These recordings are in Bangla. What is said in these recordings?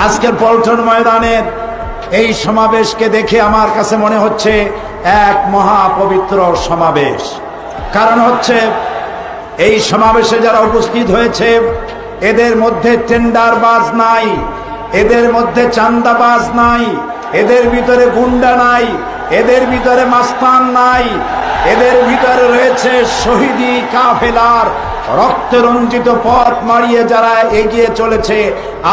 আজকের পল্টন ময়দানের এই সমাবেশকে দেখে আমার কাছে মনে হচ্ছে এক মহাপবিত্র সমাবেশ। কারণ হচ্ছে এই সমাবেশে যারা উপস্থিত হয়েছে এদের মধ্যে টেন্ডারবাজ নাই, এদের মধ্যে চাঁদাবাজ নাই, এদের ভিতরে গুন্ডা নাই, এদের ভিতরে মাস্তান নাই, এদের ভিতরে রয়েছে শহীদি কাফেলার রক্তে রঞ্জিত পথ মারিয়ে যারা এগিয়ে চলেছে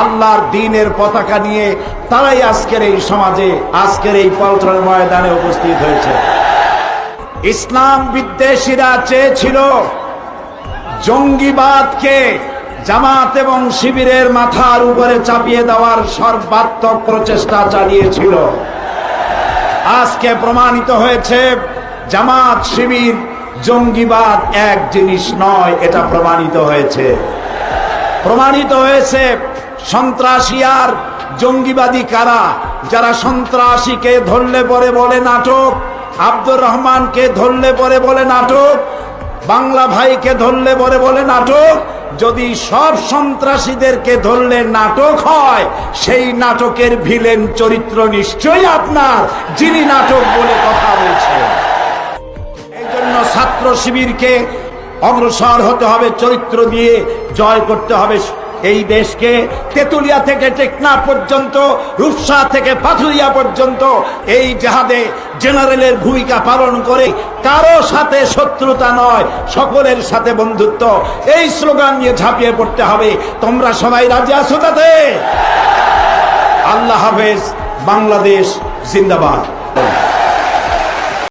আল্লাহর দ্বীনের পতাকা নিয়ে, তারাই আজকের এই সমাজে, আজকের এই পল্টন ময়দানে উপস্থিত হয়েছে। ইসলাম বিদ্বেষীরা চেয়েছিল জঙ্গিবাদকে জামাত এবং শিবিরের মাথার উপরে চাপিয়ে দেওয়ার সর্বাত্মক প্রচেষ্টা চালিয়েছিল। আজকে প্রমাণিত হয়েছে জামাত শিবির জঙ্গিবাদ এক জিনিস নয়, এটা প্রমাণিত হয়েছে। প্রমাণিত হয়েছে সন্ত্রাসী আর জঙ্গিবাদী কারা। যারা সন্ত্রাসীকে ধরলে পরে বলে নাটক, আব্দুর রহমানকে ধরলে পরে বলে নাটক, বাংলা ভাইকে ধরলে পরে বলে নাটক। যদি সব সন্ত্রাসীদেরকে ধরলে নাটক হয়, সেই নাটকের ভিলেন চরিত্র নিশ্চয়ই আপনার, যিনি নাটক বলে কথা বলছেন। এই জন্য ছাত্র শিবিরকে অগ্রসর হতে হবে, চরিত্র দিয়ে জয় করতে হবে এই দেশকে। তেতুলিয়া থেকে টেকনাফ পর্যন্ত, রূপসা থেকে পাথুরিয়া পর্যন্ত এই জেহাদে জেনারেলের ভূমিকা পালন করে কারো সাথে শত্রুতা নয়, সকলের সাথে বন্ধুত্ব, এই স্লোগান নিয়ে ঝাঁপিয়ে পড়তে হবে। তোমরা সবাই রাজি আছো তাতে? আল্লাহ হাফেজ। বাংলাদেশ জিন্দাবাদ।